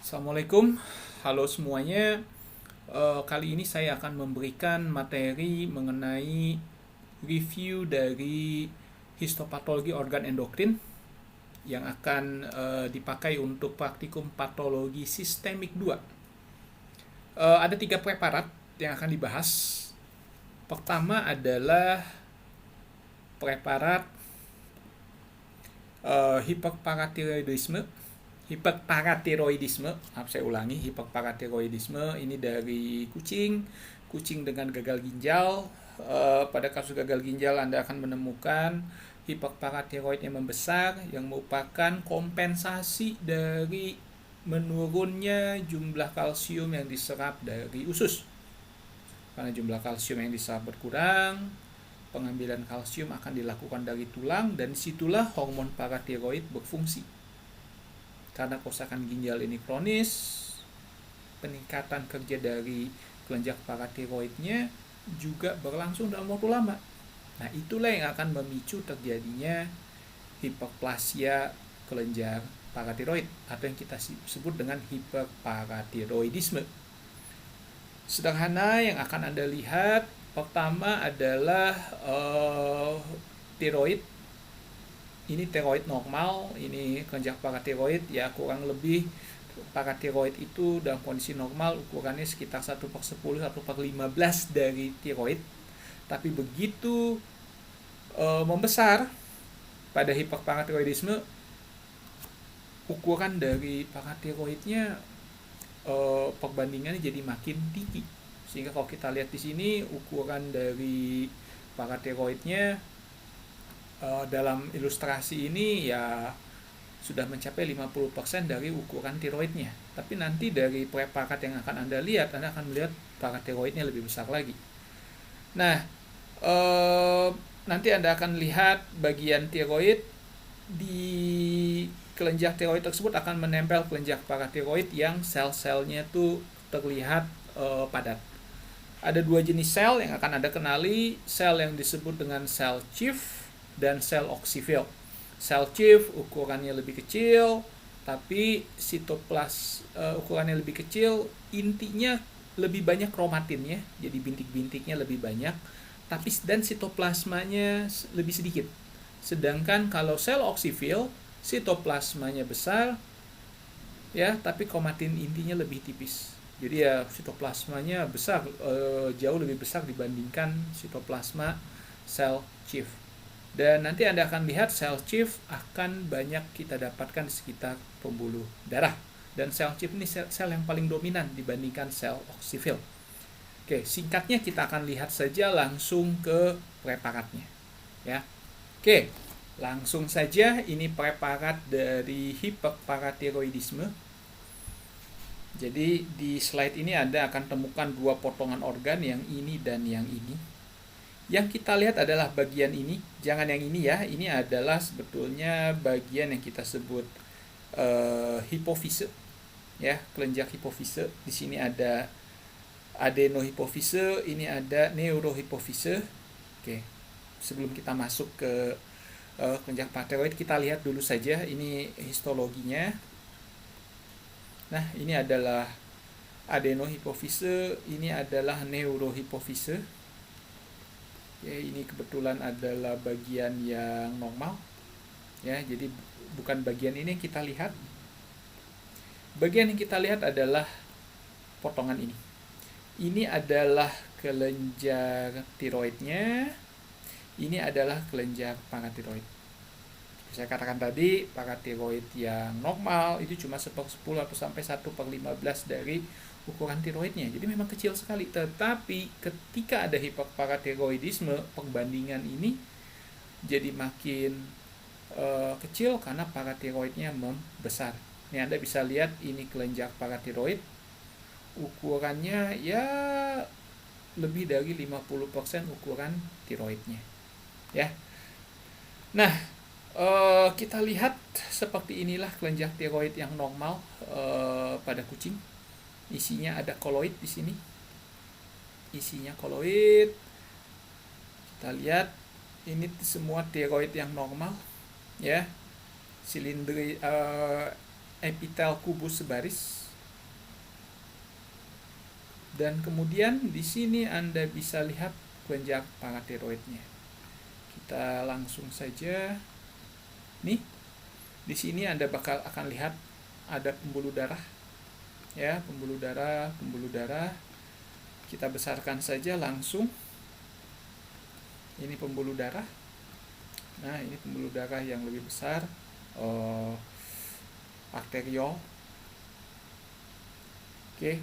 Assalamualaikum, halo semuanya. Kali ini saya akan memberikan materi mengenai review dari histopatologi organ endokrin yang akan dipakai untuk praktikum patologi sistemik 2. Ada 3 preparat yang akan dibahas. Pertama adalah preparat hiperparatiroidisme, saya ulangi, hiperparatiroidisme ini dari kucing dengan gagal ginjal. Pada kasus gagal ginjal Anda akan menemukan hiperparatiroid yang membesar yang merupakan kompensasi dari menurunnya jumlah kalsium yang diserap dari usus. Karena jumlah kalsium yang diserap berkurang, pengambilan kalsium akan dilakukan dari tulang, dan disitulah hormon paratiroid berfungsi. Karena kerusakan ginjal ini kronis, peningkatan kerja dari kelenjar paratiroidnya juga berlangsung dalam waktu lama. Nah, itulah yang akan memicu terjadinya hiperplasia kelenjar paratiroid atau yang kita sebut dengan hiperparatiroidisme. Sederhana yang akan Anda lihat, pertama adalah tiroid. Ini tiroid normal, ini kelenjar paratiroid ya, kurang lebih paratiroid itu dalam kondisi normal ukurannya sekitar 1/10, 1/15 dari tiroid. Tapi begitu membesar pada hiperparatiroidisme, ukuran dari paratiroidnya perbandingannya jadi makin tinggi. Sehingga kalau kita lihat di sini ukuran dari paratiroidnya dalam ilustrasi ini ya sudah mencapai 50% dari ukuran tiroidnya. Tapi nanti dari preparat yang akan Anda lihat, Anda akan melihat paratiroidnya lebih besar lagi. Nah, nanti Anda akan lihat bagian tiroid di kelenjar tiroid tersebut akan menempel kelenjar paratiroid yang sel-selnya tuh terlihat padat. Ada 2 jenis sel yang akan Anda kenali, sel yang disebut dengan sel Chief dan sel oksifil. Sel Chief ukurannya lebih kecil, tapi ukurannya lebih kecil, intinya lebih banyak kromatinnya, jadi bintik-bintiknya lebih banyak, dan sitoplasmanya lebih sedikit. Sedangkan kalau sel oksifil, sitoplasmanya besar, ya, tapi kromatin intinya lebih tipis. Jadi ya sitoplasmanya besar, jauh lebih besar dibandingkan sitoplasma sel Chief. Dan nanti Anda akan lihat sel Chief akan banyak kita dapatkan di sekitar pembuluh darah. Dan sel Chief ini sel yang paling dominan dibandingkan sel oksifil. Oke, singkatnya kita akan lihat saja langsung ke preparatnya. Ya. Oke, langsung saja ini preparat dari hiperparatiroidisme. Jadi di slide ini Anda akan temukan 2 potongan organ, yang ini dan yang ini. Yang kita lihat adalah bagian ini, jangan yang ini ya. Ini adalah sebetulnya bagian yang kita sebut hipofise, ya, kelenjar hipofise. Di sini ada adenohipofise, ini ada neurohipofise. Oke, sebelum kita masuk ke kelenjar paratiroid, kita lihat dulu saja ini histologinya. Nah, ini adalah adenohipofise, ini adalah neurohipofise. Ya, ini kebetulan adalah bagian yang normal. Ya, jadi bukan bagian ini yang kita lihat. Bagian yang kita lihat adalah potongan ini. Ini adalah kelenjar tiroidnya. Ini adalah kelenjar paratiroid. Saya katakan tadi, paratiroid yang normal itu cuma 1/10 atau sampai 1/15 dari ukuran tiroidnya. Jadi memang kecil sekali. Tetapi ketika ada hiperparatiroidisme, perbandingan ini jadi makin kecil karena paratiroidnya membesar. Ini Anda bisa lihat, ini kelenjar paratiroid. Ukurannya ya lebih dari 50% ukuran tiroidnya. Ya. Nah, kita lihat seperti inilah kelenjar tiroid yang normal pada kucing. Isinya ada koloid di sini. Isinya koloid. Kita lihat ini semua tiroid yang normal, ya. Silindri epitel kubus sebaris. Dan kemudian di sini Anda bisa lihat kelenjar paratiroidnya. Kita langsung saja nih. Di sini Anda akan lihat ada pembuluh darah. Ya, pembuluh darah. Kita besarkan saja langsung. Ini pembuluh darah. Nah, ini pembuluh darah yang lebih besar, arteriol. Oke.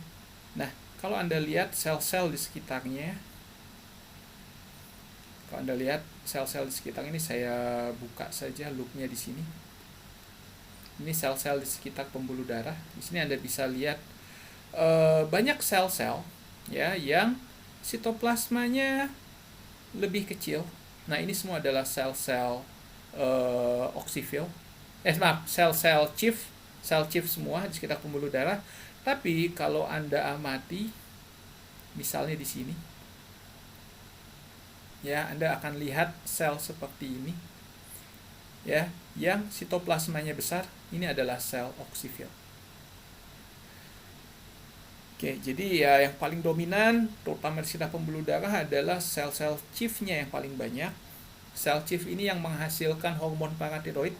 Nah, kalau Anda lihat sel-sel di sekitarnya, kalau Anda lihat sel-sel di sekitar ini, saya buka saja loopnya di sini. Ini sel-sel di sekitar pembuluh darah. Di sini Anda bisa lihat banyak sel-sel ya yang sitoplasmanya lebih kecil. Nah, ini semua adalah sel-sel oksifil. Sel-sel chief semua di sekitar pembuluh darah. Tapi kalau Anda amati, misalnya di sini, ya, Anda akan lihat sel seperti ini, ya, yang sitoplasmanya besar. Ini adalah sel oksifil. Oke, jadi ya yang paling dominan, terutama di sekitar pembuluh darah, adalah sel-sel chief-nya yang paling banyak. Sel chief ini yang menghasilkan hormon paratiroid.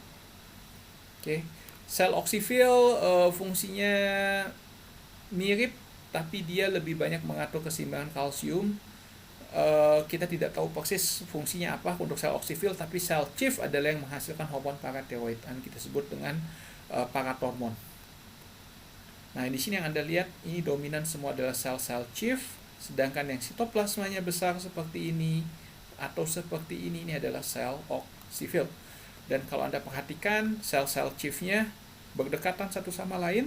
Oke, sel oksifil fungsinya mirip, tapi dia lebih banyak mengatur keseimbangan kalsium. Kita tidak tahu persis fungsinya apa untuk sel oksifil, tapi sel chief adalah yang menghasilkan hormon paratiroid, yang kita sebut dengan paratormon. Nah, di sini yang Anda lihat, ini dominan semua adalah sel-sel chief, sedangkan yang sitoplasmanya besar seperti ini atau seperti ini adalah sel oksifil. Dan kalau Anda perhatikan, sel-sel chief-nya berdekatan satu sama lain,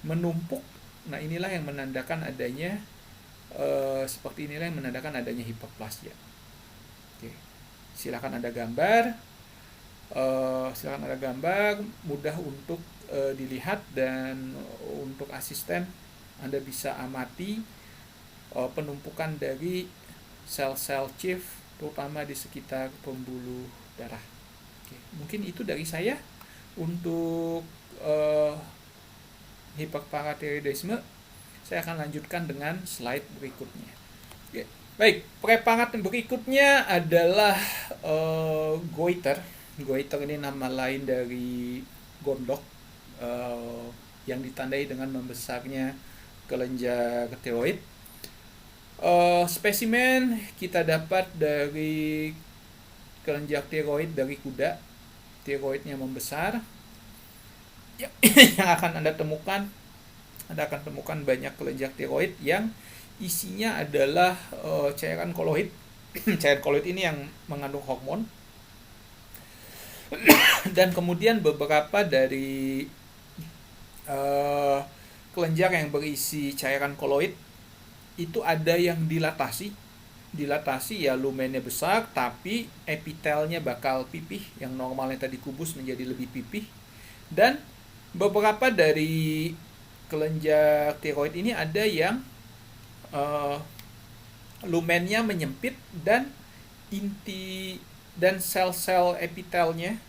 menumpuk. Nah, inilah yang menandakan adanya seperti inilah yang menandakan adanya hiperplasia. Oke. Silakan ada gambar. Mudah untuk dilihat, dan untuk asisten Anda bisa amati penumpukan dari sel-sel chief, terutama di sekitar pembuluh darah. Oke. Mungkin itu dari saya untuk hiperparatiroidisme. Saya akan lanjutkan dengan slide berikutnya. Oke. Baik, preparat berikutnya adalah goiter. Goiter ini nama lain dari gondok, yang ditandai dengan membesarnya kelenjar tiroid. Spesimen kita dapat dari kelenjar tiroid dari kuda. Tiroidnya membesar. Yang akan Anda temukan banyak kelenjar tiroid yang isinya adalah cairan koloid. Cairan koloid ini yang mengandung hormon. Dan kemudian beberapa dari kelenjar yang berisi cairan koloid itu ada yang dilatasi. Ya, lumennya besar, tapi epitelnya bakal pipih, yang normalnya tadi kubus menjadi lebih pipih. Dan beberapa dari kelenjar tiroid ini ada yang lumennya menyempit, dan sel-sel epitelnya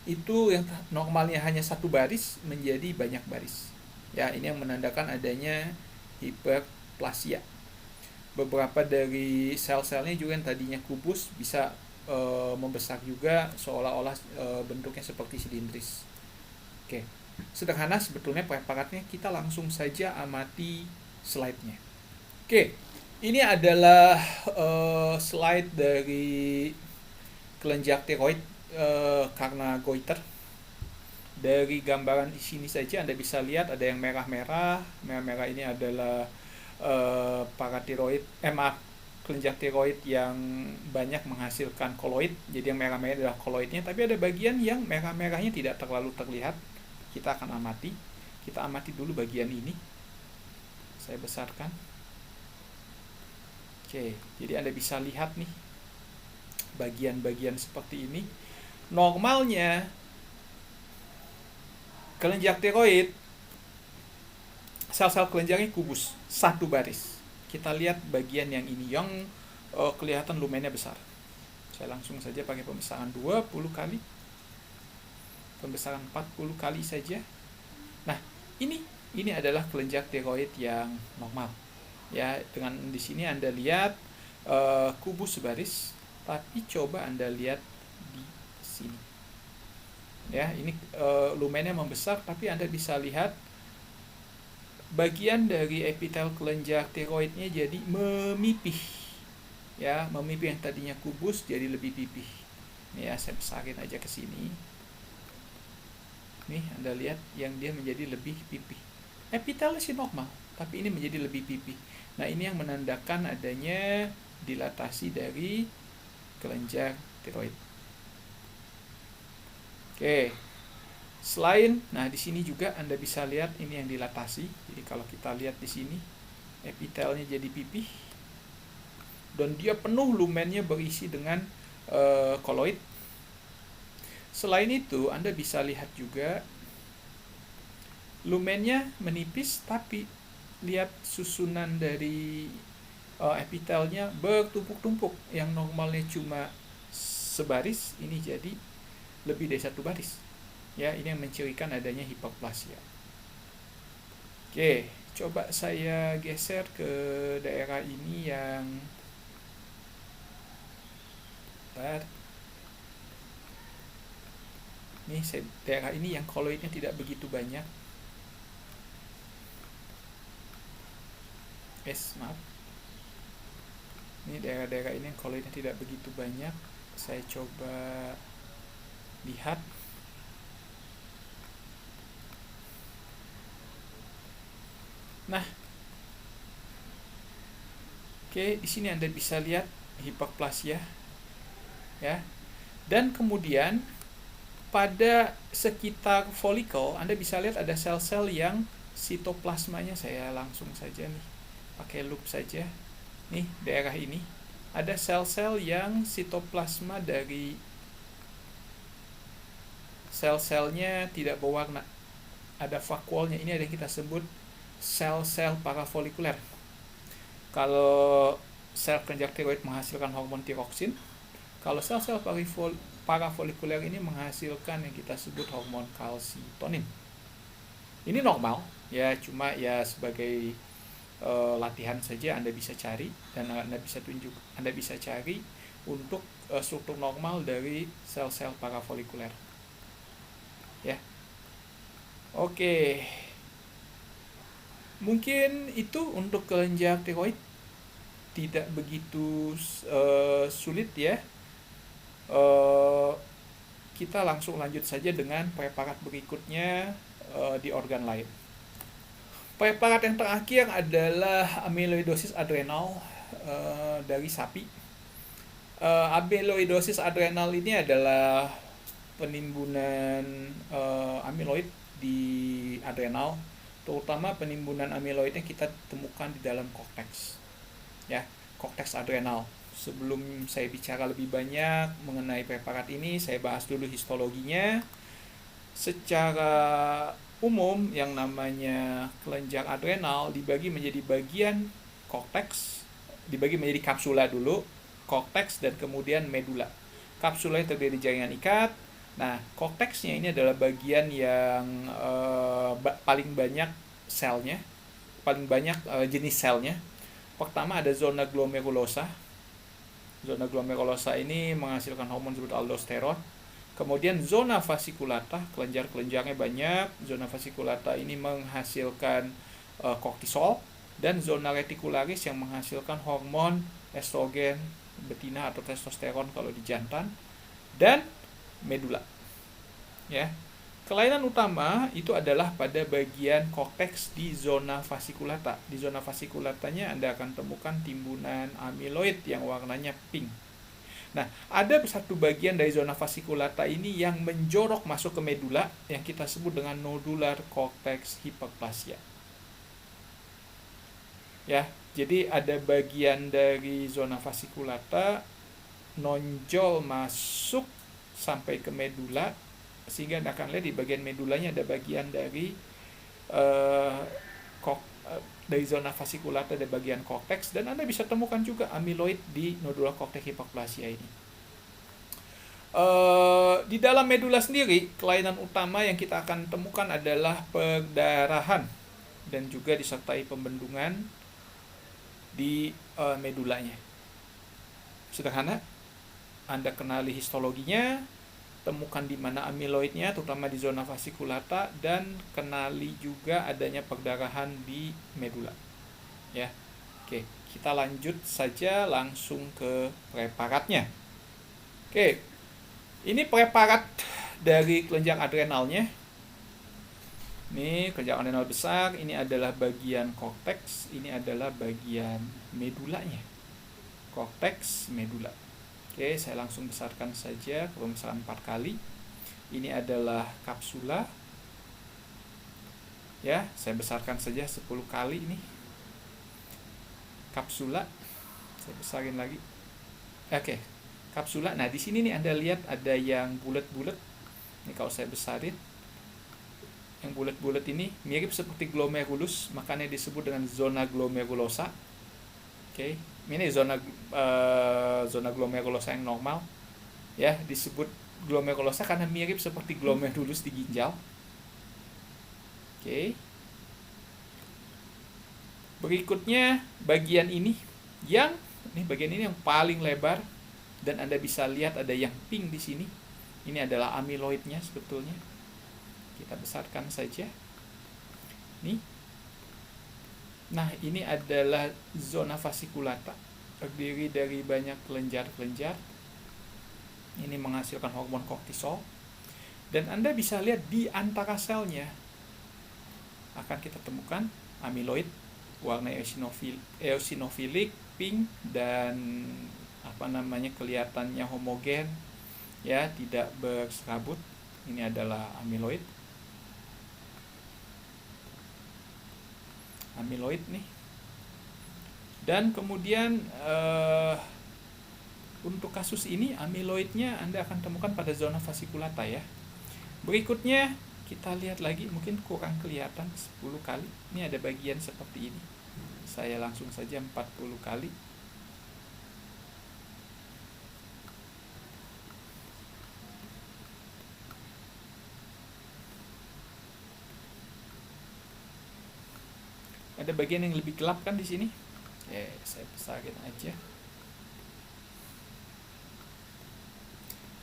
itu yang normalnya hanya satu baris menjadi banyak baris. Ya, ini yang menandakan adanya hiperplasia. Beberapa dari sel-selnya juga yang tadinya kubus bisa membesar juga, seolah-olah bentuknya seperti silindris. Oke, sederhana sebetulnya preparatnya. Kita langsung saja amati slide-nya. Oke, ini adalah slide dari kelenjar tiroid karena goiter. Dari gambaran di sini saja Anda bisa lihat ada yang merah-merah. Merah-merah ini adalah kelenjar tiroid yang banyak menghasilkan koloid. Jadi yang merah-merah adalah koloidnya, tapi ada bagian yang merah-merahnya tidak terlalu terlihat. Kita akan amati. Kita amati dulu bagian ini. Saya besarkan. Oke, jadi Anda bisa lihat nih bagian-bagian seperti ini. Normalnya kelenjar tiroid, sel-sel kelenjarnya kubus, satu baris. Kita lihat bagian yang ini, yang kelihatan lumennya besar. Saya langsung saja pakai pembesaran 20 kali. Pembesaran 40 kali saja. Nah, ini ini adalah kelenjar tiroid yang normal. Ya, dengan di sini Anda lihat kubus sebaris, tapi coba Anda lihat di sini. Ya, ini lumennya membesar, tapi Anda bisa lihat bagian dari epitel kelenjar tiroidnya jadi memipih. Ya, memipih, yang tadinya kubus jadi lebih pipih. Nih ya, saya besarin aja ke sini. Nih, Anda lihat yang dia menjadi lebih pipih. Epitelnya sih normal, tapi ini menjadi lebih pipih. Nah, ini yang menandakan adanya dilatasi dari kelenjar tiroid. Oke. Nah di sini juga Anda bisa lihat ini yang dilatasi. Jadi kalau kita lihat di sini, epitelnya jadi pipih dan dia penuh, lumennya berisi dengan koloid. Selain itu, Anda bisa lihat juga lumennya menipis, tapi lihat susunan dari epitelnya bertumpuk-tumpuk. Yang normalnya cuma sebaris, ini jadi lebih dari satu baris. Ya, ini yang mencirikan adanya hiperplasia. Oke, coba saya geser ke daerah ini yang nih, daerah ini yang koloidnya tidak begitu banyak. Maaf. Ini daerah-daerah ini yang koloidnya tidak begitu banyak. Saya coba lihat. Nah, oke, di sini Anda bisa lihat hiperplasia, ya. Dan kemudian pada sekitar folikel Anda bisa lihat ada sel-sel yang sitoplasmanya, saya langsung saja nih pakai loop saja. Nih, daerah ini ada sel-sel yang sitoplasma dari sel-selnya tidak berwarna, ada vakuolnya. Ini ada yang kita sebut sel-sel parafolikuler. Kalau sel kelenjar tiroid menghasilkan hormon tiroksin, kalau sel-sel parafolikuler ini menghasilkan yang kita sebut hormon kalsitonin. Ini normal, ya, cuma ya sebagai latihan saja Anda bisa cari dan Anda bisa cari untuk struktur normal dari sel-sel parafolikuler. Ya. Oke. Mungkin itu untuk kelenjar tiroid, tidak begitu sulit ya. Kita langsung lanjut saja dengan preparat berikutnya di organ lain. Preparat yang terakhir adalah amyloidosis adrenal dari sapi. Amyloidosis adrenal ini adalah penimbunan amyloid di adrenal, terutama penimbunan amyloidnya kita temukan di dalam korteks, ya, korteks adrenal. Sebelum saya bicara lebih banyak mengenai preparat ini, saya bahas dulu histologinya. Secara umum, yang namanya kelenjar adrenal dibagi menjadi bagian korteks, dibagi menjadi kapsula dulu, korteks, dan kemudian medula. Kapsula terdiri dari jaringan ikat. Nah, korteksnya ini adalah bagian yang paling banyak selnya, paling banyak jenis selnya. Pertama ada zona glomerulosa. Zona glomerulosa ini menghasilkan hormon disebut aldosteron. Kemudian zona fasciculata, kelenjar-kelenjarnya banyak. Zona fasciculata ini menghasilkan kortisol, dan zona reticularis yang menghasilkan hormon estrogen betina atau testosteron kalau di jantan, dan medula. Ya. Kelainan utama itu adalah pada bagian korteks di zona fasciculata. Di zona fascikulatanya Anda akan temukan timbunan amyloid yang warnanya pink. Nah, ada satu bagian dari zona fasciculata ini yang menjorok masuk ke medula yang kita sebut dengan nodular cortex hyperplasia. Ya, jadi ada bagian dari zona fasciculata nonjol masuk sampai ke medula, sehingga Anda akan lihat di bagian medulanya ada bagian dari dari zona fasciculata, ada bagian korteks, dan Anda bisa temukan juga amyloid di nodular cortex hyperplasia ini. Di dalam medula sendiri, kelainan utama yang kita akan temukan adalah perdarahan. dan juga disertai pembendungan di medulanya. Sederhana, Anda kenali histologinya, temukan di mana amiloidnya, terutama di zona fasciculata, dan kenali juga adanya perdarahan di medula. Ya, oke, kita lanjut saja langsung ke preparatnya. Oke, ini preparat dari kelenjar adrenalnya. Ini kelenjar adrenal besar, ini adalah bagian korteks, ini adalah bagian medulanya. Korteks, medula. Oke, saya langsung besarkan saja ke pembesaran 4 kali. Ini adalah kapsula. Ya, saya besarkan saja 10 kali ini. Kapsula. Saya besarin lagi. Oke, kapsula. Nah, di sini nih Anda lihat ada yang bulat-bulat. Ini kalau saya besarin, yang bulat-bulat ini mirip seperti glomerulus, makanya disebut dengan zona glomerulosa. Oke, ini zona glomerulosa yang normal. Ya, disebut glomerulosa karena mirip seperti glomerulus di ginjal. Oke. Berikutnya bagian ini bagian ini yang paling lebar, dan Anda bisa lihat ada yang pink di sini. Ini adalah amiloidnya sebetulnya. Kita besarkan saja. Nih. Nah, ini adalah zona fasciculata, terdiri dari banyak kelenjar-kelenjar. Ini menghasilkan hormon kortisol. Dan Anda bisa lihat di antara selnya akan kita temukan amiloid warna eosinofilik, pink, dan kelihatannya homogen, ya, tidak berserabut. Ini adalah amiloid nih. Dan kemudian untuk kasus ini amiloidnya Anda akan temukan pada zona fasciculata, ya. Berikutnya kita lihat lagi, mungkin kurang kelihatan, 10 kali. Ini ada bagian seperti ini. Saya langsung saja 40 kali. Ada bagian yang lebih gelap kan di sini. Saya besarin aja.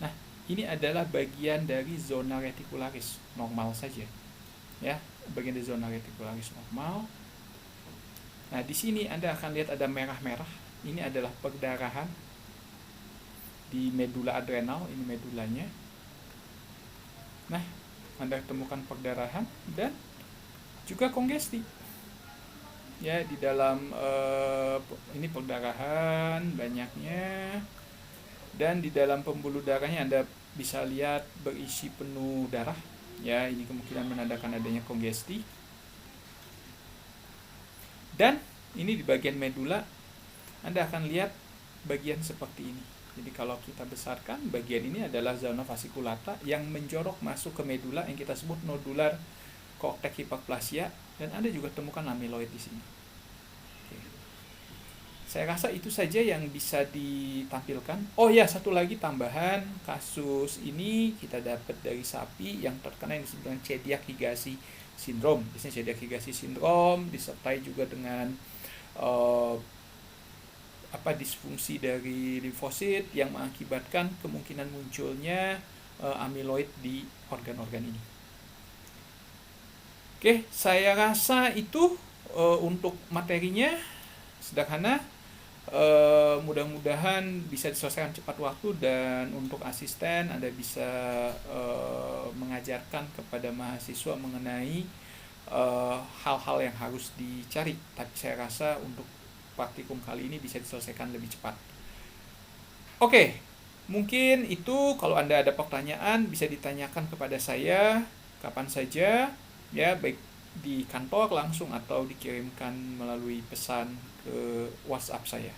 Nah, ini adalah bagian dari zona reticularis normal saja. Ya, bagian dari zona reticularis normal. Nah, di sini Anda akan lihat ada merah-merah. Ini adalah perdarahan di medula adrenal, ini medulanya. Nah, Anda temukan perdarahan dan juga kongesti. Ya, di dalam ini perdarahan banyaknya, dan di dalam pembuluh darahnya Anda bisa lihat berisi penuh darah. Ya, ini kemungkinan menandakan adanya kongesti. Dan ini di bagian medula Anda akan lihat bagian seperti ini. Jadi kalau kita besarkan, bagian ini adalah zona fasciculata yang menjorok masuk ke medula yang kita sebut nodular cortex hyperplasia, dan Anda juga temukan amiloid di sini. Oke. Saya rasa itu saja yang bisa ditampilkan. Oh ya, satu lagi tambahan, kasus ini kita dapat dari sapi yang terkena yang disebut dengan celiac Higashi syndrome. Biasanya celiac Higashi syndrome disertai juga dengan disfungsi dari limfosit yang mengakibatkan kemungkinan munculnya amiloid di organ-organ ini. Oke, saya rasa itu untuk materinya sederhana. Mudah-mudahan bisa diselesaikan cepat waktu, dan untuk asisten Anda bisa mengajarkan kepada mahasiswa mengenai hal-hal yang harus dicari. Tapi saya rasa untuk praktikum kali ini bisa diselesaikan lebih cepat. Oke, mungkin itu. Kalau Anda ada pertanyaan bisa ditanyakan kepada saya kapan saja, ya, baik di kantor langsung atau dikirimkan melalui pesan ke WhatsApp saya.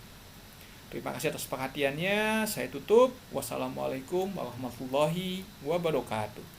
Terima kasih atas perhatiannya. Saya tutup. Wassalamualaikum warahmatullahi wabarakatuh.